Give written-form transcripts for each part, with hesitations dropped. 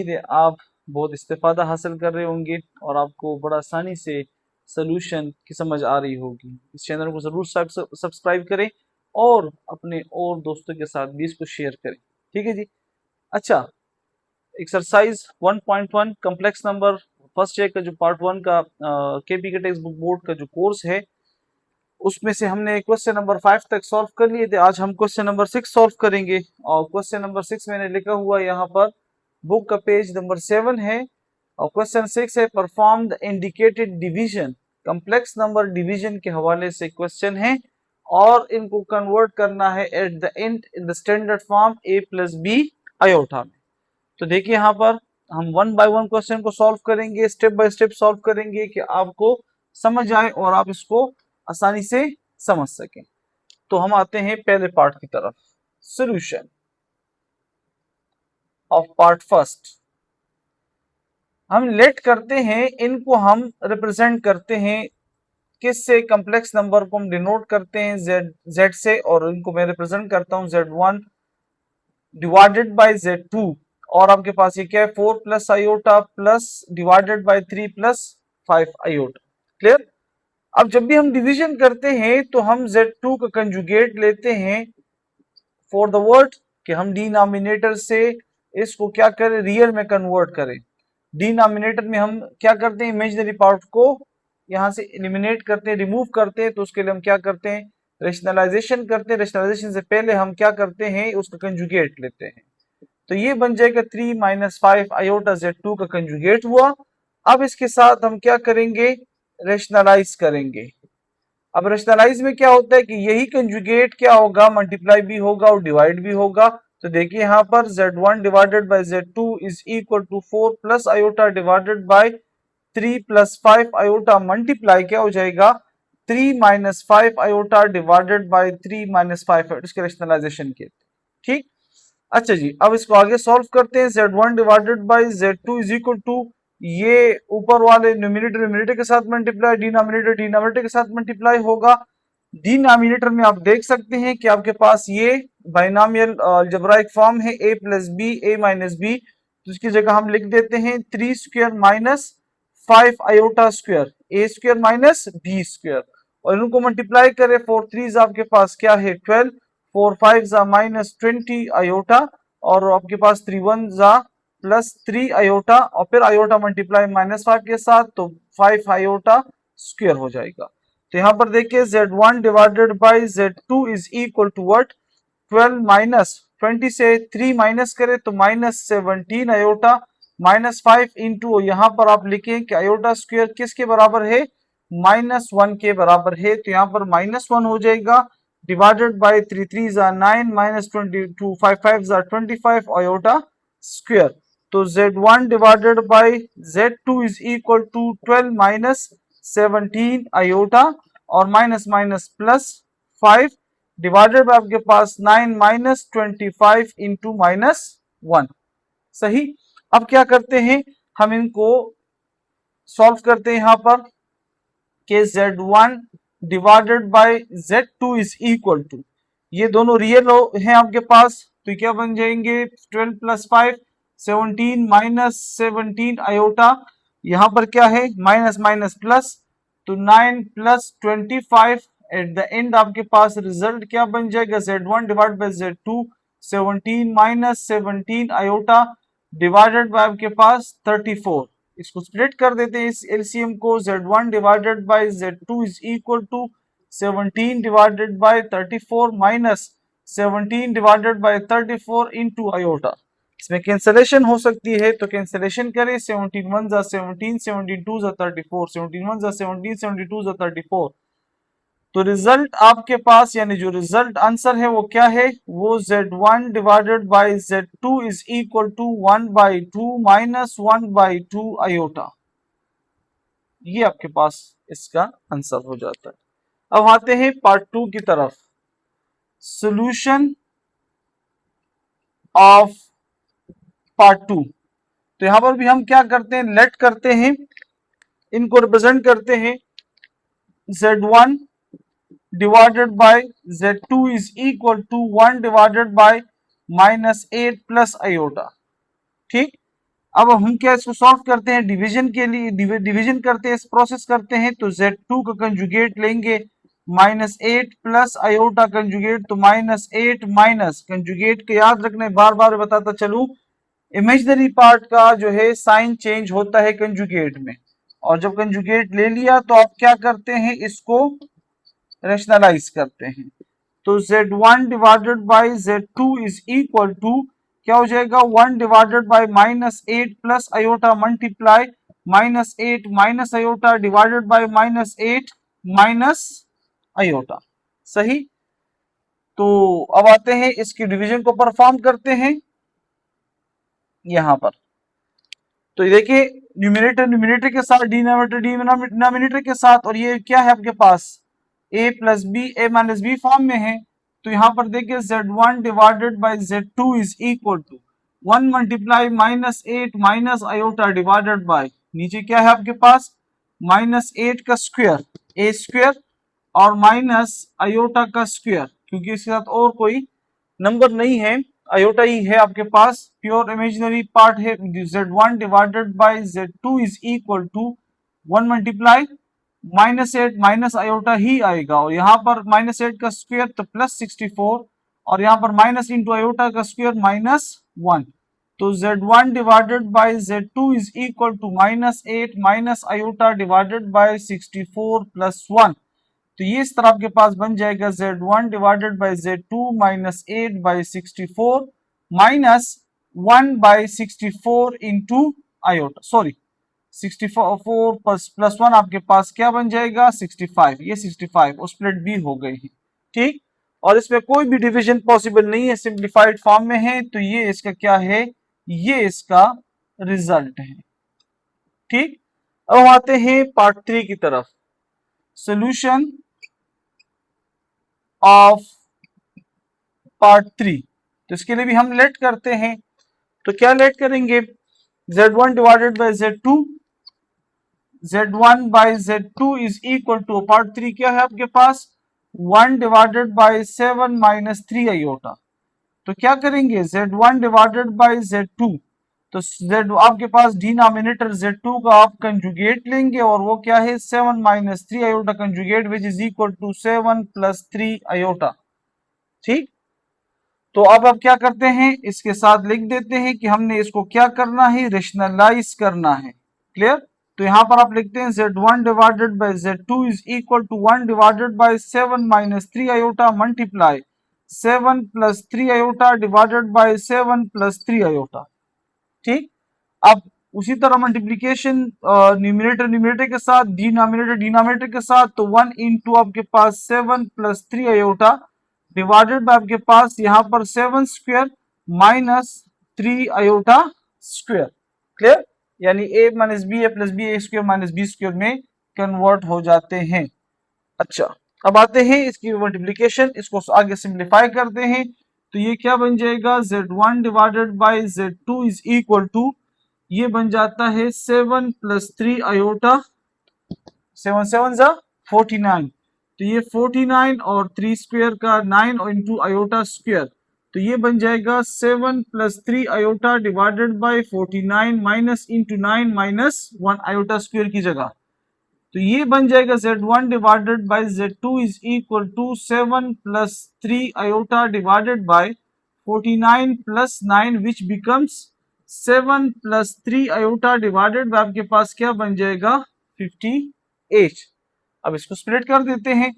उम्मीद है आप बहुत इस्तेफादा हासिल कर रहे होंगे और आपको बड़ा आसानी से सोल्यूशन की समझ आ रही होगी। इस चैनल को ज़रूर सब्सक्राइब करें और अपने और दोस्तों के साथ भी इसको शेयर करें। ठीक है जी। अच्छा, exercise 1.1 complex number first year का जो पार्ट 1 का केपी के टेक्स्ट बुक बोर्ड का जो कोर्स है उसमें से हमने क्वेश्चन नंबर 5 तक सॉल्व कर लिए थे। आज हम क्वेश्चन नंबर 6 सॉल्व करेंगे और क्वेश्चन नंबर 6 मैंने लिखा हुआ यहाँ पर, बुक का पेज नंबर 7 है और क्वेश्चन 6 है perform the indicated division. Complex number division के हवाले से क्वेश्चन है और इनको कन्वर्ट करना है at the end in the standard form a plus B iota में। तो देखिए यहाँ पर हम वन बाय वन क्वेश्चन को सॉल्व करेंगे, स्टेप बाय स्टेप सॉल्व करेंगे कि आपको समझ आए और आप इसको आसानी से समझ सकें। तो हम आते हैं पहले पार्ट की तरफ, सॉल्यूशन ऑफ पार्ट फर्स्ट। हम लेट करते हैं, इनको हम रिप्रेजेंट करते हैं किससे, कॉम्प्लेक्स नंबर को हम डिनोट करते हैं z से और इनको मैं रिप्रेजेंट करता हूं z1 डिवाइडेड बाय z2 और आपके पास ये क्या है 4 plus iota plus divided by 3 plus 5 iota. Clear. अब जब भी हम डिवीजन करते हैं तो हम z2 का कंजुगेट लेते हैं फॉर द वर्ड कि हम डिनोमिनेटर से इसको क्या करें, रियल में कन्वर्ट करें। डिनोमिनेटर में हम क्या करते हैं, इमेजिनरी पार्ट को यहां से एलिमिनेट करते हैं, रिमूव करते हैं। तो उसके लिए हम क्या करते हैं, रेशनलाइजेशन करते हैं। रेशनलाइजेशन से पहले हम क्या करते हैं, उसका कंजुगेट लेते हैं। तो ये बन जाएगा 3 माइनस 5 आयोटा z2 का कंजुगेट हुआ। अब इसके साथ हम क्या करेंगे, रेशनलाइज करेंगे। अब रेशनलाइज में क्या होता है कि यही कंजुगेट क्या होगा, मल्टीप्लाई भी होगा और डिवाइड भी होगा। तो देखिए यहाँ पर z1 divided by z2 is equal to 4 plus iota divided by 3 plus 5 iota multiply क्या हो जाएगा 3 minus 5 iota divided by 3 minus 5 इसके रेशनलाइजेशन के। ठीक। अच्छा जी, अब इसको आगे सॉल्व करते हैं। z1 divided by z2 is equal to, ये ऊपर वाले न्यूमरेटर के साथ मल्टीप्लाई, डिनोमिनेटर के साथ मल्टीप्लाई होगा। डिनोमिनेटर में आप देख सकते हैं कि आपके पास ये बाइनोमियल अलजेब्राइक फॉर्म है a plus B a minus B. तो इसकी जगह हम लिख देते हैं 3 square minus 5 iota square a square minus b square और इनको मल्टीप्लाई करें 4 3 आपके पास क्या है 12, 4 5 माइनस 20 आयोटा और आपके पास 3 1 प्लस 3 आयोटा और फिर आयोटा मल्टीप्लाई माइनस 5 के साथ तो 5 आयोटा स्क्वायर हो जाएगा। तो यहाँ पर देखिए z1 divided by z2 is equal to what, 12 minus 20 से 3 माइनस करें तो माइनस 17 आयोटा माइनस 5 इंटू यहाँ पर आप लिखें कि आयोटा स्क्वायर किसके बराबर है, माइनस 1 के बराबर है। तो यहाँ पर माइनस 1 हो जाएगा divided by 3 3 9 minus 22 5 5 25 iota square. तो z1 divided by z2 is equal to 12 minus 17 iota और minus minus plus 5 divided by आपके पास 9 माइनस 25 इंटू माइनस 1। सही। अब क्या करते हैं, हम इनको सॉल्व करते हैं यहाँ पर कि z1 divided by z2 is equal to, ये दोनों रियल हैं आपके पास तो क्या बन जाएंगे 12 प्लस 5 17 माइनस 17 आयोटा, यहां पर क्या है माइनस माइनस प्लस तो 9 प्लस 25 एट द एंड आपके पास रिजल्ट क्या बन जाएगा z1 divide by z2 17 minus 17 iota divided by आपके पास 34। इसको स्प्लिट कर देते हैं इस एलसीएम को, z1 divided by z2 is equal to 17 divided by 34 minus 17 divided by 34 into iota. इसमें कैंसिलेशन हो सकती है तो कैंसिलेशन करें, 17 1 जा 17 17 2 जा 34 17 1 जा 17 72 जा 34। तो रिजल्ट आपके पास यानी जो रिजल्ट आंसर है वो क्या है, वो z1 divided by z2 is equal to 1 by 2 minus 1 by 2 iota. ये आपके पास इसका आंसर हो जाता है। अब आते हैं पार्ट 2 की तरफ, सॉल्यूशन ऑफ पार्ट 2। तो यहां पर भी हम क्या करते हैं, लेट करते हैं, इनको रिप्रेजेंट करते हैं z1 divided by z2 is equal to 1 divided by minus 8 plus iota. ठीक। अब हम क्या इसको सॉल्व करते हैं, डिवीजन के लिए डिवीजन करते हैं, इस प्रोसेस करते हैं, तो Z2 का कंजुगेट लेंगे -8 प्लस आयोटा कंजुगेट, तो -8 माइनस कंजुगेट के याद रखने, बार बार बताता चलूं, इमेजिनरी पार्ट का जो है साइन चेंज होता है कंजुगेट में, और जब कंजुगेट ले लिया तो आप क्या करते हैं, इसको रेशनलाइज करते हैं। तो Z1 divided by Z2 is equal to क्या हो जाएगा, 1 divided by -8 plus iota multiply -8 minus iota divided by -8 minus iota. सही। तो अब आते हैं इसकी डिवीजन को परफॉर्म करते हैं यहां पर। तो देखिए न्यूमिनेटर न्यूमिनेटर के साथ, डिनोमिनेटर डिनोमिनेटर के साथ, और ये क्या है आपके पास a plus B A minus B form में है। तो यहां पर देखिए Z1 divided by Z2 is equal to 1 multiply -8 minus iota divided by, नीचे क्या है आपके पास -8 का स्क्वायर a स्क्वायर और माइनस आयोटा का स्क्वायर, क्योंकि इसके साथ और कोई नंबर नहीं है, आयोटा ही है आपके पास, प्योर इमेजिनरी पार्ट है। Z1 divided by Z2 is equal to 1 multiply -8 minus iota ही आएगा, और यहाँ पर -8 का स्क्वायर तो +64, और यहाँ पर माइनस इंटू आयोटा का स्क्वायर -1। तो Z1 divided by Z2 is equal to -8 minus iota divided by 64 plus 1। तो ये इस तरह आपके पास बन जाएगा Z1 divided by Z2 -8 by 64 minus 1 by 64 into iota, sorry 64 plus 1 आपके पास क्या बन जाएगा 65, ये 65 और स्प्लिट भी हो गई है। ठीक, और इसमें कोई भी डिवीजन पॉसिबल नहीं है, सिंप्लीफाइड फॉर्म में है, तो ये इसका क्या है, ये इसका रिजल्ट है। ठीक, अब हम आते हैं पार्ट 3 की तरफ, सोल्यूशन ऑफ पार्ट 3। तो इसके लिए भी हम लेट करते हैं, तो क्या लेट करेंगे, Z1 divided by Z2, Z1 by Z2 is equal to, part 3 क्या है आपके पास 1 डिवाइडेड बाई 7 माइनस 3 आयोटा। तो क्या करेंगे Z1 डिवाइडेड बाई Z2, तो Z आपके पास डिनोमिनेटर Z2 का आप कंजुगेट लेंगे, और वो क्या है 7 minus 3 iota conjugate which is equal to 7 plus 3 iota. ठीक, तो अब आप क्या करते हैं, इसके साथ लिख देते हैं कि हमने इसको क्या करना है, रेशनलाइज करना है। क्लियर। तो यहां पर आप लिखते हैं Z1 divided by Z2 is equal to 1 divided by 7 minus 3 iota multiply 7 plus 3 iota divided by 7 plus 3 iota. ठीक, अब उसी तरह मल्टीप्लीकेशन न्यूमिनेटर न्यूमिनेटर के साथ, डिनोमिनेटर डिनोमिनेटर के साथ, तो 1 इंटू आपके पास 7 प्लस 3 आयोटा डिवाइडेड बाय आपके पास यहां पर 7 square minus 3 iota square. Clear, यानी a minus B A plus B A square minus B square में कन्वर्ट हो जाते हैं। अच्छा, अब आते हैं इसकी मल्टीप्लीकेशन, इसको आगे सिंप्लीफाई करते हैं, तो ये क्या बन जाएगा Z1 divided by Z2 is equal to, ये बन जाता है 7 प्लस 3 आयोटा, 7 7 जा 49, तो ये 49 और 3 स्क्वायर का 9 और इंटू आयोटा स्क्वायर, तो ये बन जाएगा 7 plus 3 iota divided by 49 minus into 9 minus 1 iota square की जगह, तो ये बन जाएगा Z1 divided by Z2 is equal to 7 plus 3 iota divided by 49 plus 9 which becomes 7 plus 3 iota divided by आपके पास क्या बन जाएगा 58। अब इसको स्प्लिट कर देते हैं,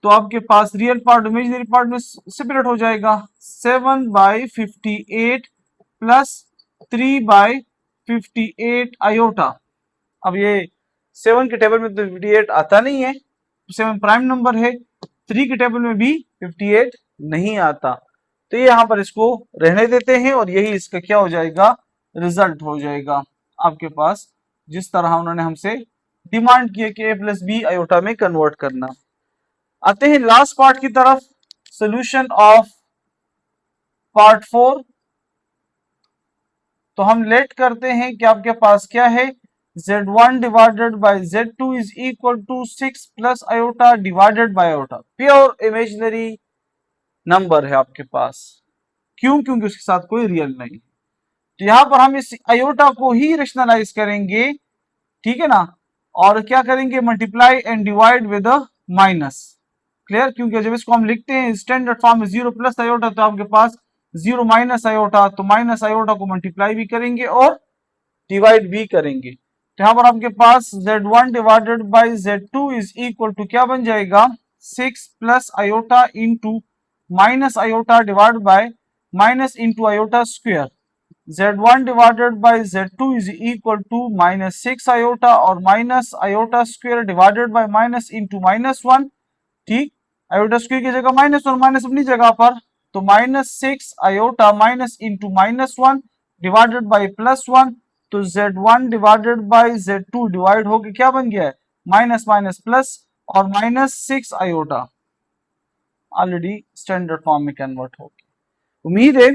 तो आपके पास रियल पार्ट इमेजिनरी पार्ट में सेपरेट हो जाएगा, 7 बाई 58 प्लस 3 बाई 58 आयोटा। अब ये 7 के टेबल में तो 58 आता नहीं है, 7 प्राइम नंबर है, 3 के टेबल में भी 58 नहीं आता, तो ये यहां पर इसको रहने देते हैं, और यही इसका क्या हो जाएगा रिजल्ट हो जाएगा आपके पास, जिस तरह उन्होंने हमसे डिमांड किए कि a प्लस बी आयोटा में कन्वर्ट करना। आते हैं लास्ट पार्ट की तरफ, सोल्यूशन ऑफ पार्ट 4। तो हम लेट करते हैं कि आपके पास क्या है, Z1 divided by Z2 is equal to 6 plus iota divided by iota, pure imaginary number है आपके पास, क्यों, क्योंकि उसके साथ कोई रियल नहीं। तो यहाँ पर हम इस आयोटा को ही रेशनलाइज करेंगे, ठीक है ना, और क्या करेंगे, multiply and divide with minus. Clear, क्योंकि जब इसको हम लिखते हैं स्टैंडर्ड फॉर्म में 0 प्लस आयोटा, तो आपके पास 0 माइनस आयोटा, तो माइनस आयोटा को मल्टीप्लाई भी करेंगे और डिवाइड भी करेंगे। तो यहाँ पर आपके पास z1 divided by z2 is equal to क्या बन जाएगा, 6 plus iota into minus iota divide by minus into iota square. z1 divided by z2 is equal to minus 6 iota और minus iota square divided by minus into minus 1। ठीक, iota square की जगह minus और minus अपनी जगह पर, तो minus 6 iota minus into minus 1 divided by plus 1। तो z1 divided by z2 divide होके क्या बन गया है, माइनस माइनस प्लस और minus 6 iota already standard form में कन्वर्ट हो गया। उम्मीद है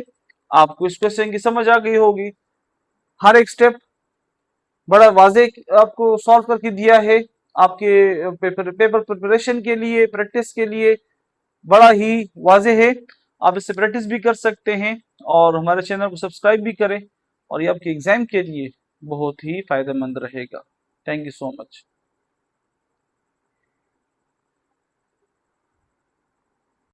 आपको इस क्वेश्चन की समझ आ गई होगी। हर एक स्टेप बड़ा वाजे आपको सॉल्व करके दिया है, आपके पेपर प्रिपरेशन के लिए, प्रैक्टिस के लिए बड़ा ही वाजे है। आप इससे प्रैक्टिस भी कर सकते हैं और हमारे चैनल को सब्सक्राइब भी करें, और ये आपके एग्जाम के लिए बहुत ही फायदेमंद रहेगा। Thank you so much.